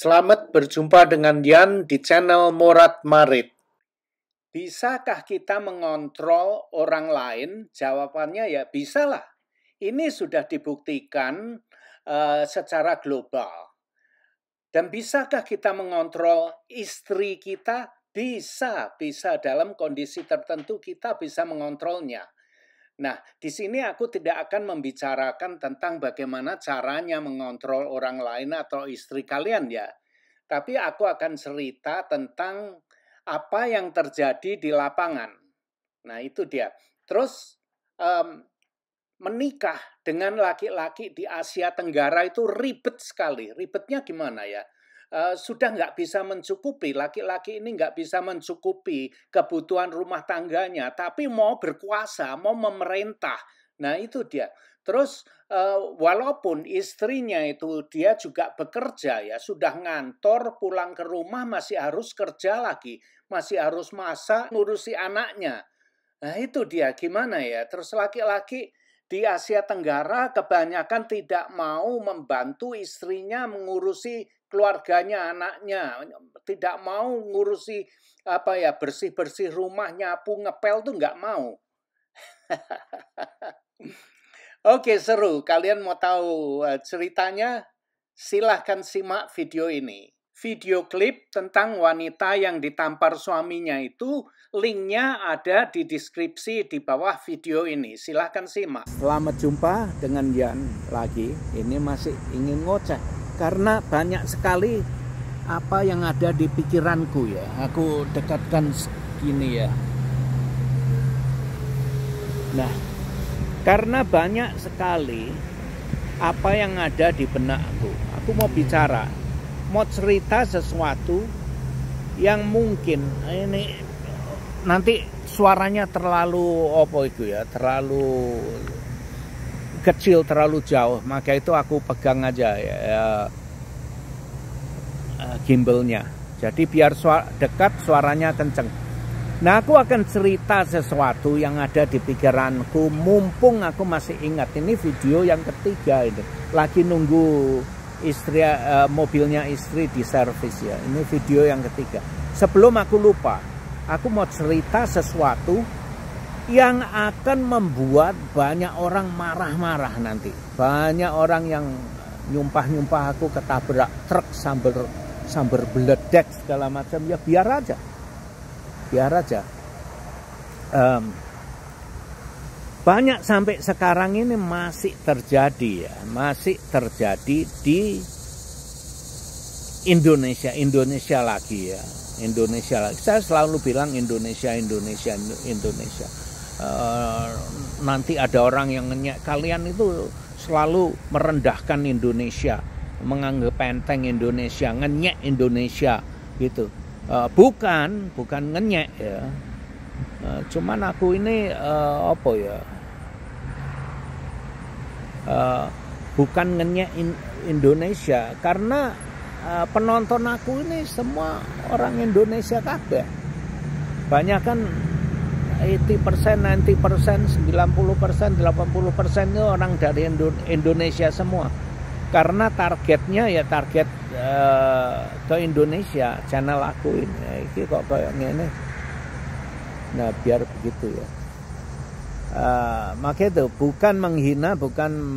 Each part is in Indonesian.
Selamat berjumpa dengan Yan di channel Morat Marit. Bisakah kita mengontrol orang lain? Jawabannya ya bisa lah. Ini sudah dibuktikan secara global. Dan bisakah kita mengontrol istri kita? Bisa dalam kondisi tertentu kita bisa mengontrolnya. Nah, di sini aku tidak akan membicarakan tentang bagaimana caranya mengontrol orang lain atau istri kalian ya. Tapi aku akan cerita tentang apa yang terjadi di lapangan. Nah, itu dia. Terus menikah dengan laki-laki di Asia Tenggara itu ribet sekali. Ribetnya gimana ya? Sudah nggak bisa mencukupi, laki-laki ini nggak bisa mencukupi kebutuhan rumah tangganya, tapi mau berkuasa, mau memerintah. Nah itu dia. Terus walaupun istrinya itu dia juga bekerja ya, sudah ngantor, pulang ke rumah masih harus kerja lagi, masih harus masak, ngurusi anaknya. Nah itu dia, gimana ya? Terus laki-laki di Asia Tenggara kebanyakan tidak mau membantu istrinya mengurusi keluarganya, anaknya, tidak mau ngurusi bersih-bersih rumah, nyapu, ngepel tuh nggak mau. Oke, seru. Kalian mau tahu ceritanya? Silahkan simak video ini. Video klip tentang wanita yang ditampar suaminya itu linknya ada di deskripsi di bawah video ini. Silahkan simak. Selamat jumpa dengan Yan lagi. Ini masih ingin ngoceh karena banyak sekali apa yang ada di pikiranku ya. Aku dekatkan gini ya. Nah, karena banyak sekali apa yang ada di benakku. Aku mau bicara, mau cerita sesuatu yang mungkin ini nanti suaranya terlalu terlalu kecil, terlalu jauh, maka itu aku pegang aja ya, gimbalnya. Jadi biar dekat suaranya kenceng. Nah, aku akan cerita sesuatu yang ada di pikiranku, mumpung aku masih ingat. Ini video yang ketiga ini. Lagi nunggu istri, mobilnya istri di servis ya. Ini video yang ketiga. Sebelum aku lupa, aku mau cerita sesuatu yang akan membuat banyak orang marah-marah nanti. Banyak orang yang nyumpah-nyumpah aku ketabrak truk sambar beledek segala macam. Ya biar aja. Banyak sampai sekarang ini masih terjadi ya. Masih terjadi di Indonesia lagi ya. Indonesia lagi. Saya selalu bilang Indonesia. Nanti ada orang yang ngenyek, kalian itu selalu merendahkan Indonesia, menganggap enteng Indonesia, ngenyek Indonesia gitu. Bukan ngenyek ya. Cuman aku ini bukan ngenyek Indonesia karena penonton aku ini semua orang Indonesia kabeh. Banyak kan 80%, 90%, 90%, 80% itu orang dari Indonesia semua. Karena targetnya ya target ke Indonesia, channel aku ini kok kayak gini. Nah, biar begitu ya. Maka itu bukan menghina, bukan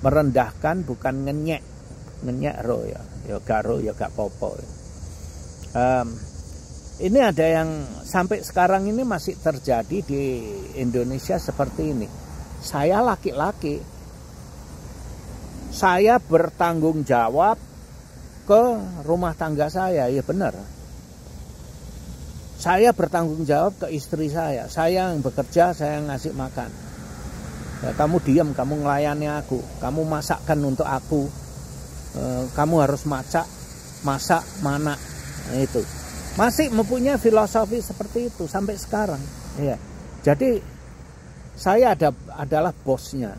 merendahkan, bukan ngenyek roh ya. Ya gak popo. Ini ada yang sampai sekarang ini masih terjadi di Indonesia seperti ini. Saya laki-laki, saya bertanggung jawab ke rumah tangga saya, ya benar. Saya bertanggung jawab ke istri saya yang bekerja, saya ngasih makan. Ya, kamu diam, kamu ngelayani aku, kamu masakkan untuk aku, kamu harus masak mana, nah, itu. Masih mempunyai filosofi seperti itu sampai sekarang. Ya. Jadi saya adalah bosnya,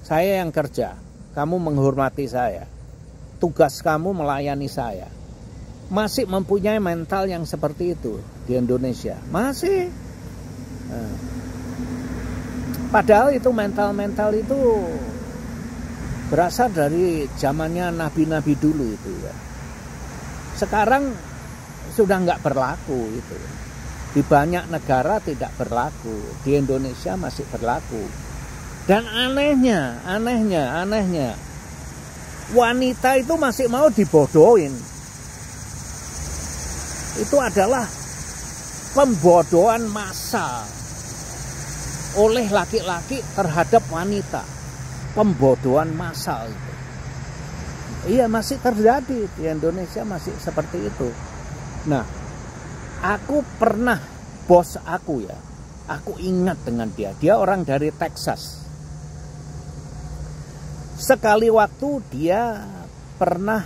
saya yang kerja. Kamu menghormati saya. Tugas kamu melayani saya. Masih mempunyai mental yang seperti itu di Indonesia. Masih. Padahal itu mental itu berasal dari zamannya nabi-nabi dulu itu ya. Sekarang sudah nggak berlaku itu. Di banyak negara tidak berlaku, di Indonesia masih berlaku. Dan anehnya, wanita itu masih mau dibodohin. Itu adalah pembodohan massal oleh laki-laki terhadap wanita. Pembodohan massal itu. Iya, masih terjadi di Indonesia, masih seperti itu. Nah, aku pernah, bos aku ya, aku ingat dengan dia. Dia orang dari Texas. Sekali waktu dia pernah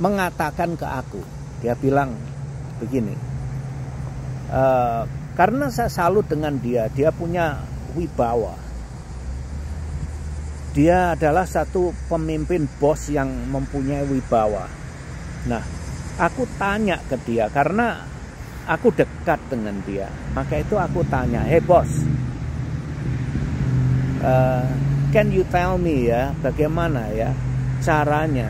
mengatakan ke aku, dia bilang begini, karena saya salut dengan dia punya wibawa. Dia adalah satu pemimpin bos yang mempunyai wibawa. Nah, aku tanya ke dia karena aku dekat dengan dia. Maka itu aku tanya, "Hey bos, can you tell me ya, bagaimana ya caranya?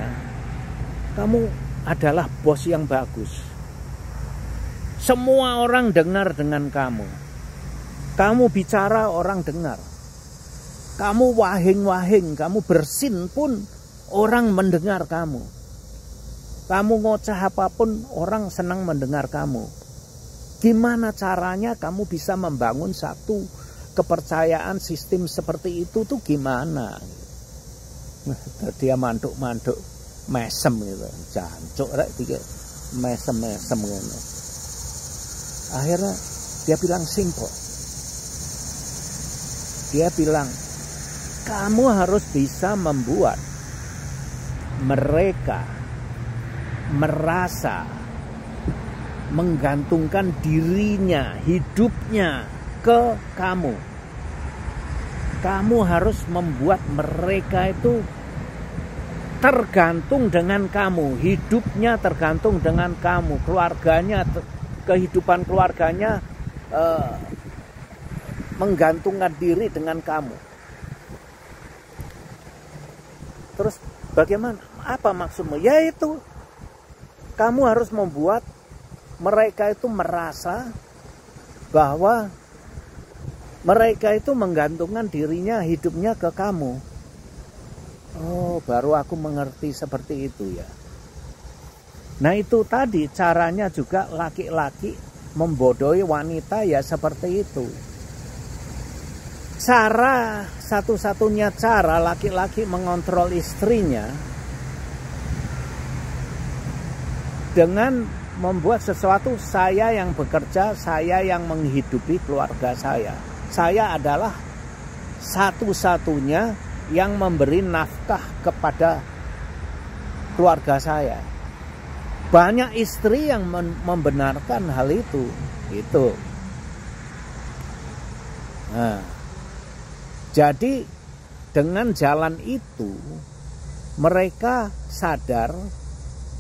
Kamu adalah bos yang bagus. Semua orang dengar dengan kamu. Kamu bicara orang dengar. Kamu wahing-wahing, kamu bersin pun orang mendengar kamu. Kamu ngoceh apapun orang senang mendengar kamu. Gimana caranya kamu bisa membangun satu kepercayaan sistem seperti itu tuh gimana?" Dia manduk-manduk mesem gitu, jancuk rek tiga mesem gitu. Akhirnya dia bilang simple. Dia bilang, kamu harus bisa membuat mereka merasa menggantungkan dirinya, hidupnya ke kamu. Kamu harus membuat mereka itu tergantung dengan kamu, hidupnya tergantung dengan kamu, keluarganya, kehidupan keluarganya menggantungkan diri dengan kamu. Terus bagaimana? Apa maksudmu? Yaitu kamu harus membuat mereka itu merasa bahwa mereka itu menggantungkan dirinya, hidupnya ke kamu. Oh, baru aku mengerti seperti itu ya. Nah, itu tadi caranya juga laki-laki membodohi wanita ya seperti itu. Satu-satunya cara laki-laki mengontrol istrinya dengan membuat sesuatu, saya yang bekerja, saya yang menghidupi keluarga saya. Saya adalah satu-satunya yang memberi nafkah kepada keluarga saya. Banyak istri yang membenarkan hal itu. Nah, jadi dengan jalan itu mereka sadar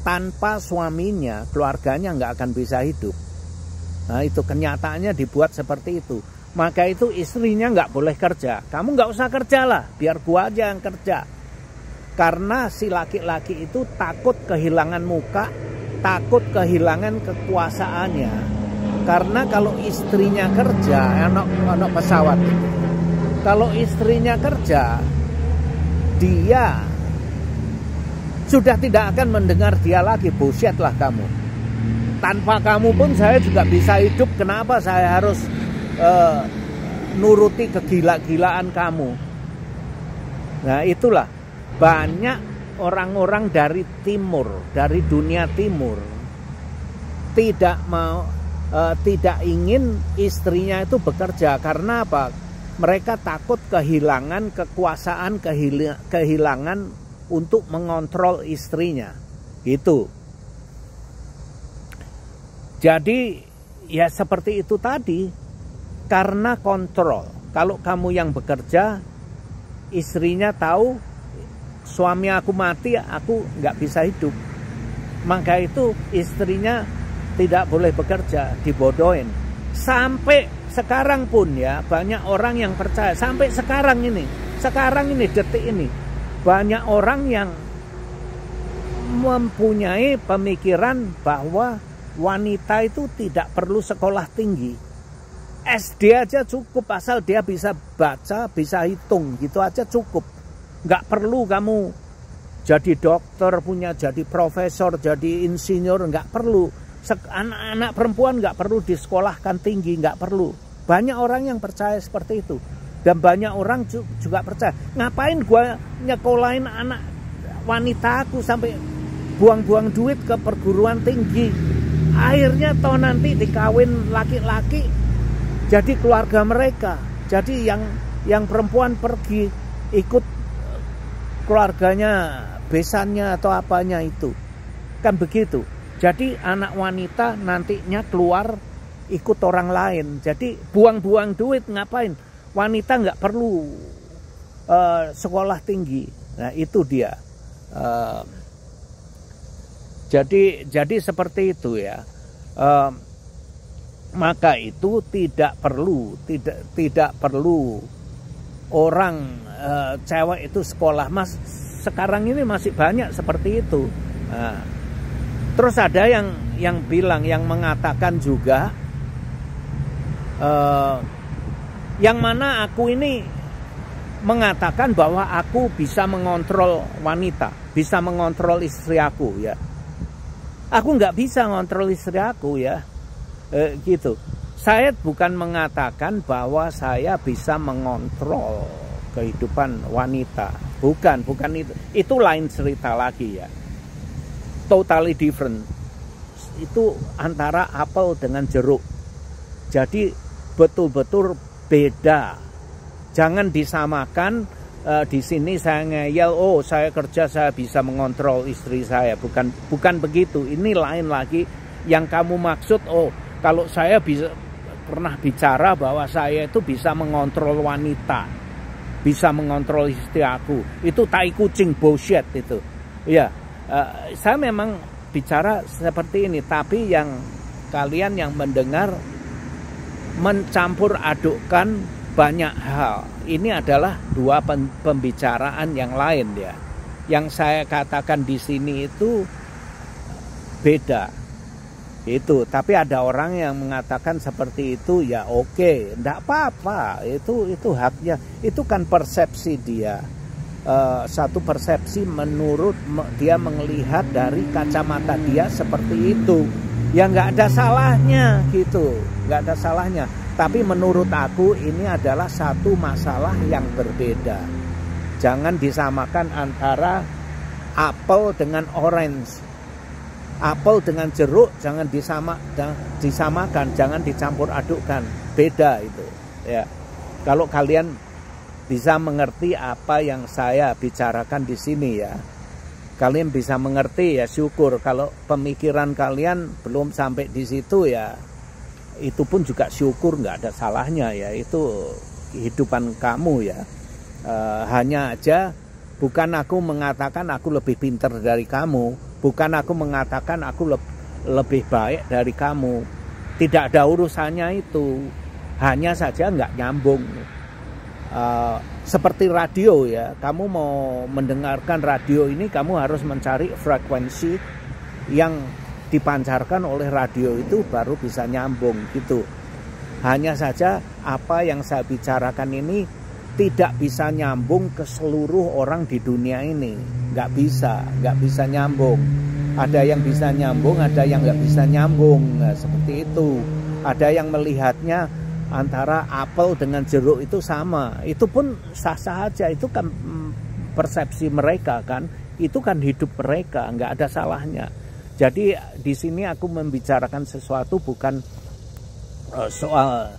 tanpa suaminya keluarganya nggak akan bisa hidup. Nah, itu kenyataannya dibuat seperti itu. Maka itu istrinya nggak boleh kerja. Kamu nggak usah kerja lah, biar gua aja yang kerja. Karena si laki-laki itu takut kehilangan muka, takut kehilangan kekuasaannya. Karena kalau istrinya kerja, anak pesawat. Kalau istrinya kerja, dia sudah tidak akan mendengar dia lagi. Bullshit lah kamu. Tanpa kamu pun saya juga bisa hidup. Kenapa saya harus nuruti kegila-gilaan kamu? Nah, itulah banyak orang-orang dari timur, dari dunia timur tidak ingin istrinya itu bekerja. Karena apa? Mereka takut kehilangan kekuasaan, kehilangan untuk mengontrol istrinya. Itu. Jadi ya seperti itu tadi. Karena kontrol. Kalau kamu yang bekerja, istrinya tahu suami aku mati, aku nggak bisa hidup. Maka itu istrinya tidak boleh bekerja, dibodohin. Sampai sekarang pun ya banyak orang yang percaya. Sampai sekarang ini detik ini banyak orang yang mempunyai pemikiran bahwa wanita itu tidak perlu sekolah tinggi. SD aja cukup, asal dia bisa baca, bisa hitung, gitu aja cukup. Nggak perlu kamu jadi dokter, jadi profesor, jadi insinyur, nggak perlu. Anak-anak perempuan nggak perlu disekolahkan tinggi, nggak perlu. Banyak orang yang percaya seperti itu. Dan banyak orang juga percaya, ngapain gua nyekolahin anak wanita aku sampai buang-buang duit ke perguruan tinggi. Akhirnya toh nanti dikawin laki-laki, jadi keluarga mereka. Jadi yang perempuan pergi ikut keluarganya, besannya atau apanya itu. Kan begitu. Jadi anak wanita nantinya keluar ikut orang lain. Jadi buang-buang duit ngapain? Wanita nggak perlu sekolah tinggi. Nah itu dia. Jadi seperti itu ya. Maka itu tidak perlu orang cewek itu sekolah. Sekarang ini masih banyak seperti itu. Nah, terus ada yang bilang, yang mengatakan juga, yang mana aku ini mengatakan bahwa aku bisa mengontrol wanita, bisa mengontrol istri aku ya. Aku nggak bisa mengontrol istri aku ya, gitu. Saya bukan mengatakan bahwa saya bisa mengontrol kehidupan wanita, bukan itu. Itu lain cerita lagi ya. Totally different. Itu antara apel dengan jeruk. Jadi betul-betul beda. Jangan disamakan di sini saya ngeyel, oh saya kerja saya bisa mengontrol istri saya. Bukan begitu. Ini lain lagi. Yang kamu maksud, oh kalau saya pernah bicara bahwa saya itu bisa mengontrol wanita, bisa mengontrol istri aku. Itu tai kucing, bullshit itu. Ya, saya memang bicara seperti ini, tapi yang kalian yang mendengar mencampur adukkan banyak hal. Ini adalah dua pembicaraan yang lain ya. Yang saya katakan di sini itu beda. Itu, tapi ada orang yang mengatakan seperti itu, ya oke, enggak apa-apa. Itu haknya. Itu kan persepsi dia. Satu persepsi menurut dia melihat dari kacamata dia seperti itu. Ya nggak ada salahnya gitu, nggak ada salahnya. Tapi menurut aku ini adalah satu masalah yang berbeda. Jangan disamakan antara apel dengan orange, apel dengan jeruk. Jangan disamakan, jangan dicampur adukkan. Beda itu. Ya, kalau kalian bisa mengerti apa yang saya bicarakan di sini ya. Kalian bisa mengerti ya syukur. Kalau pemikiran kalian belum sampai di situ ya, itu pun juga syukur, nggak ada salahnya ya. Itu kehidupan kamu ya. Hanya aja bukan aku mengatakan aku lebih pintar dari kamu, bukan aku mengatakan aku lebih baik dari kamu. Tidak ada urusannya itu. Hanya saja nggak nyambung. Seperti radio ya, kamu mau mendengarkan radio ini, kamu harus mencari frekuensi yang dipancarkan oleh radio itu baru bisa nyambung gitu. Hanya saja apa yang saya bicarakan ini tidak bisa nyambung ke seluruh orang di dunia ini. Nggak bisa nyambung. Ada yang bisa nyambung, ada yang nggak bisa nyambung. Nah, seperti itu. Ada yang melihatnya antara apel dengan jeruk itu sama. Itu pun sah-sah aja. Itu kan persepsi mereka kan. Itu kan hidup mereka, nggak ada salahnya. Jadi di sini aku membicarakan sesuatu bukan soal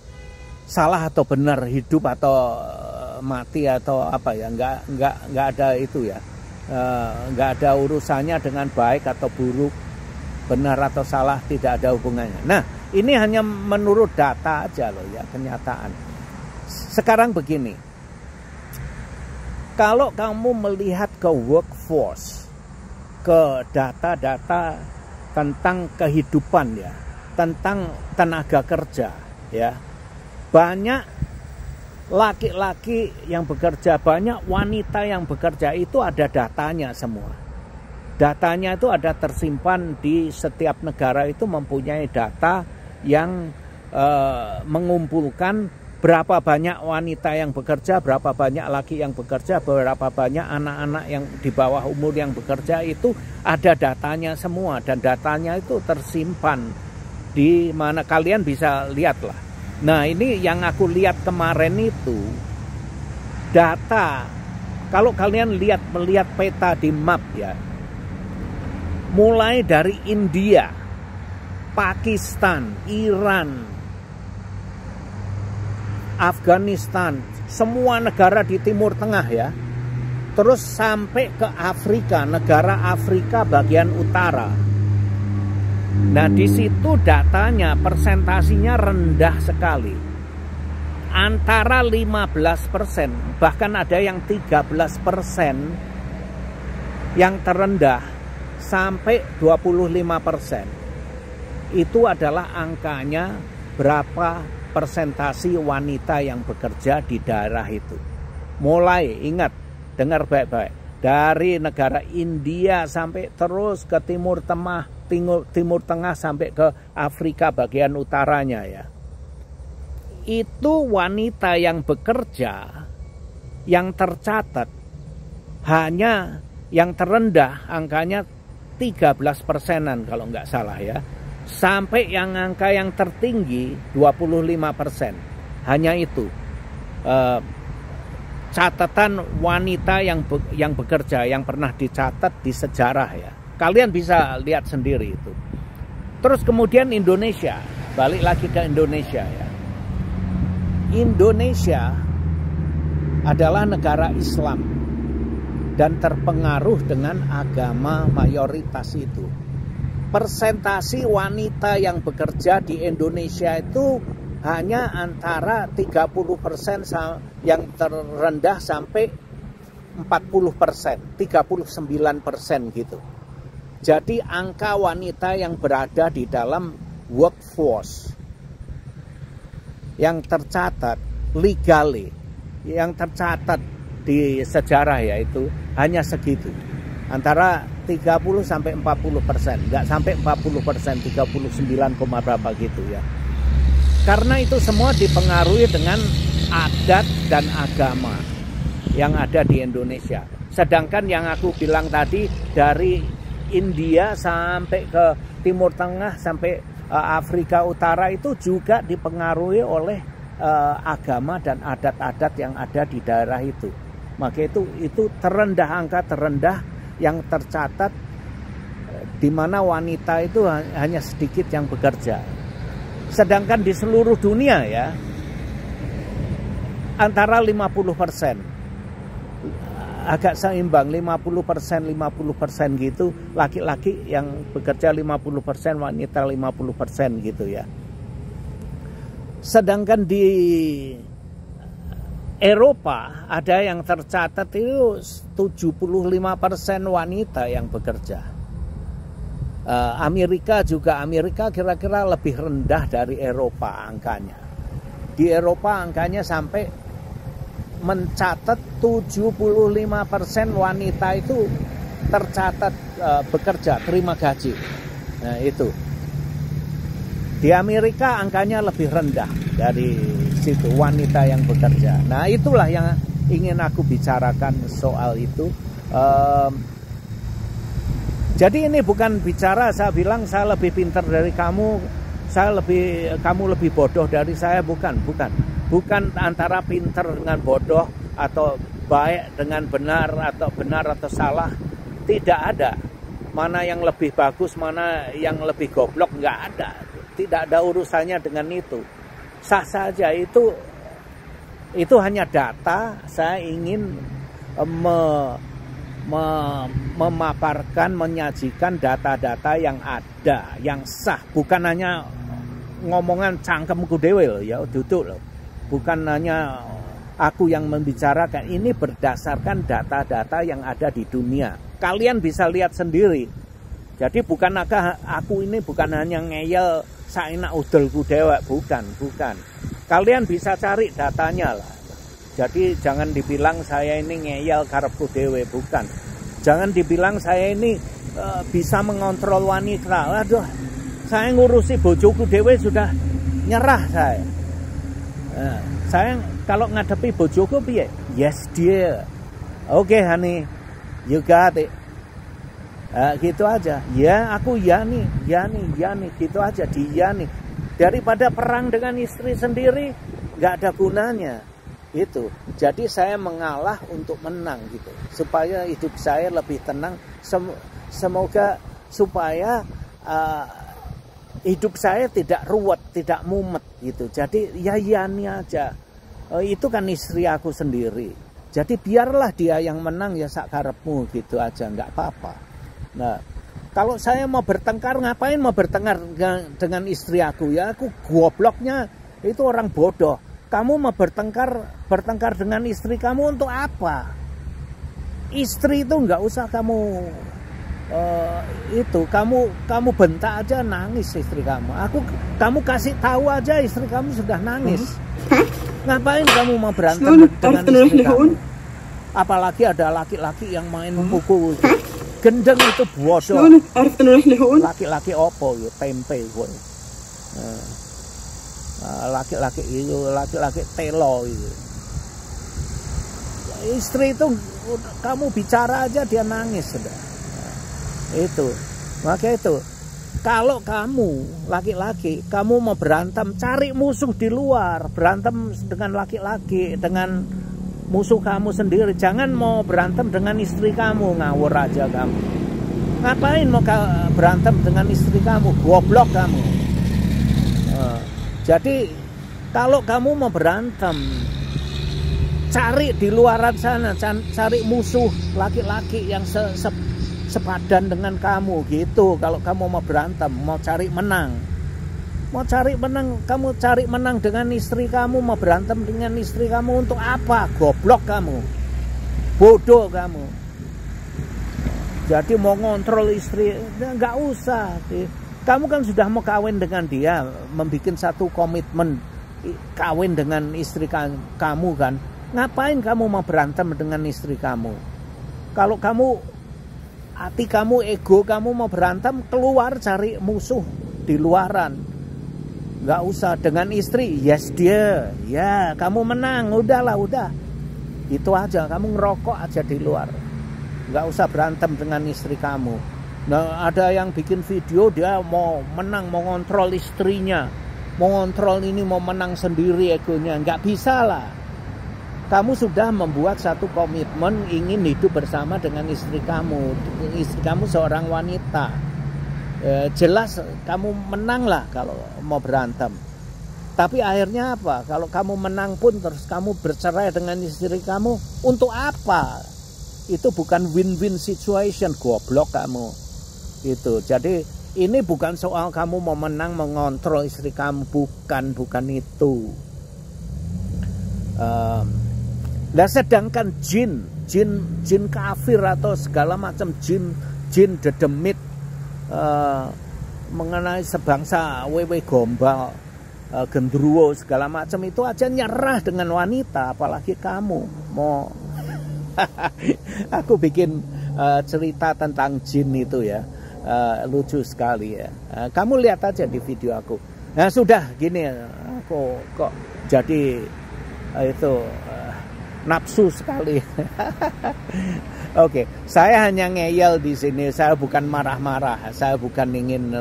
salah atau benar, hidup atau mati atau apa ya. Nggak ada itu ya. Nggak ada urusannya dengan baik atau buruk, benar atau salah, tidak ada hubungannya. Nah, ini hanya menurut data aja loh ya, kenyataan. Sekarang begini, kalau kamu melihat ke workforce, ke data-data tentang kehidupan ya, tentang tenaga kerja ya, banyak laki-laki yang bekerja banyak, wanita yang bekerja, itu ada datanya semua. Datanya itu ada tersimpan di setiap negara, itu mempunyai data yang mengumpulkan berapa banyak wanita yang bekerja, berapa banyak laki yang bekerja, berapa banyak anak-anak yang di bawah umur yang bekerja, itu ada datanya semua. Dan datanya itu tersimpan di mana, kalian bisa lihatlah. Nah, ini yang aku lihat kemarin itu data. Kalau kalian melihat peta di map ya, mulai dari India, Pakistan, Iran, Afghanistan, semua negara di Timur Tengah ya, terus sampai ke Afrika, negara Afrika bagian utara. Nah, di situ datanya persentasinya rendah sekali, antara 15%, bahkan ada yang 13% yang terendah, sampai 25%. Itu adalah angkanya berapa persentasi wanita yang bekerja di daerah itu. Mulai, ingat, dengar baik-baik, dari negara India sampai terus ke Timur Tengah sampai ke Afrika bagian utaranya ya. Itu wanita yang bekerja yang tercatat hanya yang terendah angkanya 13%-an kalau nggak salah ya. Sampai yang angka yang tertinggi 25%. Hanya itu catatan wanita yang bekerja yang pernah dicatat di sejarah ya. Kalian bisa lihat sendiri itu. Terus kemudian Indonesia, balik lagi ke Indonesia ya. Indonesia adalah negara Islam dan terpengaruh dengan agama mayoritas itu. Persentasi wanita yang bekerja di Indonesia itu hanya antara 30% yang terendah sampai 40%, 39% gitu. Jadi angka wanita yang berada di dalam workforce yang tercatat legally, yang tercatat di sejarah yaitu hanya segitu. Antara 30 sampai 40%, nggak sampai 40%, 39, berapa gitu ya. Karena itu semua dipengaruhi dengan adat dan agama yang ada di Indonesia. Sedangkan yang aku bilang tadi dari India sampai ke Timur Tengah sampai Afrika Utara itu juga dipengaruhi oleh agama dan adat-adat yang ada di daerah itu. Maka itu terendah, angka terendah yang tercatat, di mana wanita itu hanya sedikit yang bekerja. Sedangkan di seluruh dunia ya antara 50%. Agak seimbang, 50% gitu, laki-laki yang bekerja 50%, wanita 50% gitu ya. Sedangkan di Eropa ada yang tercatat itu 75% wanita yang bekerja. Amerika kira-kira lebih rendah dari Eropa angkanya. Di Eropa angkanya sampai mencatat 75% wanita itu tercatat bekerja, terima gaji. Nah itu. Di Amerika angkanya lebih rendah dari situ, wanita yang bekerja. Nah itulah yang ingin aku bicarakan soal itu. Jadi ini bukan bicara saya bilang saya lebih pintar dari kamu, kamu lebih bodoh dari saya, bukan. Bukan antara pintar dengan bodoh atau baik dengan benar atau salah. Tidak ada. Mana yang lebih bagus, mana yang lebih goblok, nggak ada. Tidak ada urusannya dengan itu. Sah saja, itu hanya data. Saya ingin memaparkan, menyajikan data-data yang ada, yang sah. Bukan hanya ngomongan cangkemku dewe ya, duduk loh. Bukan hanya aku yang membicarakan, ini berdasarkan data-data yang ada di dunia. Kalian bisa lihat sendiri. Jadi aku ini bukan hanya ngeyel saenak udelku dewek, bukan. Kalian bisa cari datanya lah. Jadi jangan dibilang saya ini ngeyel karepku dewe, bukan. Jangan dibilang saya ini bisa mengontrol wanita. Aduh, saya ngurusi bojoku dewe sudah nyerah saya. Saya kalau ngadepi bojoku piye? Yes dear. Oke honey, you got it. Gitu aja. Ya aku ya nih, gitu aja, dia nih. Daripada perang dengan istri sendiri, nggak ada gunanya. Itu. Jadi saya mengalah untuk menang gitu. Supaya hidup saya lebih tenang. Semoga supaya hidup saya tidak ruwet, tidak mumet gitu. Jadi ya nih aja. Itu kan istri aku sendiri. Jadi biarlah dia yang menang ya sak karepmu gitu aja, nggak apa-apa. Nah, kalau saya mau bertengkar, ngapain mau bertengkar dengan istri aku? Ya aku gobloknya itu orang bodoh. Kamu mau bertengkar dengan istri kamu untuk apa? Istri itu nggak usah kamu kamu bentak aja, nangis istri kamu. Kamu kasih tahu aja istri kamu sudah nangis. Ngapain kamu mau berantem dengan istri kamu? Apalagi ada laki-laki yang main pukul. Gendeng itu bodoh. Laki-laki opo ya, tempe gue. Laki-laki itu, laki-laki telo itu. Istri itu kamu bicara aja dia nangis sudah. Itu. Maka itu. Kalau kamu laki-laki, kamu mau berantem, cari musuh di luar, berantem dengan laki-laki, dengan musuh kamu sendiri. Jangan mau berantem dengan istri kamu, ngawur aja kamu. Ngapain mau berantem dengan istri kamu? Goblok kamu. Jadi kalau kamu mau berantem, cari di luaran sana, cari musuh laki-laki yang sepadan dengan kamu gitu. Kalau kamu mau berantem, mau cari menang. Kamu cari menang dengan istri kamu, mau berantem dengan istri kamu untuk apa? Goblok kamu. Bodoh kamu. Jadi mau ngontrol istri, nggak usah. Kamu kan sudah mau kawin dengan dia, membuat satu komitmen kawin dengan istri kamu kan. Ngapain kamu mau berantem dengan istri kamu? Kalau hati kamu, ego kamu mau berantem, keluar cari musuh di luaran. Nggak usah dengan istri, yes dia, ya kamu menang, udah. Itu aja, kamu ngerokok aja di luar. Nggak usah berantem dengan istri kamu. Nah ada yang bikin video dia mau menang, mau ngontrol istrinya, mau ngontrol ini, mau menang sendiri egonya. Nggak bisa lah. Kamu sudah membuat satu komitmen ingin hidup bersama dengan istri kamu. Istri kamu seorang wanita. Jelas kamu menang lah kalau mau berantem. Tapi akhirnya apa? Kalau kamu menang pun terus kamu bercerai dengan istri kamu, untuk apa? Itu bukan win-win situation, goblok kamu. Itu. Jadi ini bukan soal kamu mau menang mengontrol istri kamu, bukan itu. Nah sedangkan jin kafir atau segala macam jin dedemit mengenai sebangsa wewe gombal, gendruwo segala macam itu aja nyerah dengan wanita, apalagi kamu mau. Aku bikin cerita tentang jin itu ya, lucu sekali ya. Kamu lihat aja di video aku. Nah sudah gini, aku kok jadi itu nafsu sekali. Oke, saya hanya ngeyel di sini. Saya bukan marah-marah. Saya bukan ingin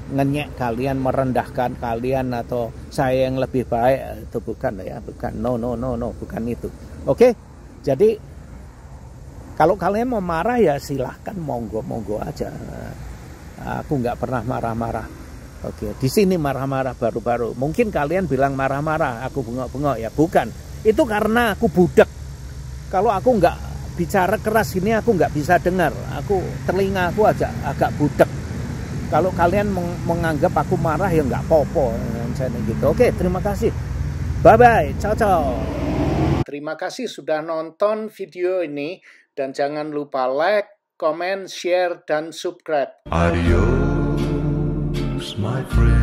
ngenyek kalian, merendahkan kalian atau saya yang lebih baik. Itu bukan ya, bukan. No, bukan itu. Oke, jadi kalau kalian mau marah ya silahkan, monggo aja. Aku nggak pernah marah-marah. Oke, di sini marah-marah baru-baru. Mungkin kalian bilang marah-marah, aku bengok-bengok ya, bukan. Itu karena aku budak. Kalau aku nggak bicara keras ini aku nggak bisa dengar. Telinga aku agak budak. Kalau kalian menganggap aku marah ya nggak popo. Gitu. Oke, terima kasih. Bye-bye. Ciao. Terima kasih sudah nonton video ini. Dan jangan lupa like, comment, share, dan subscribe. Adios, my friend.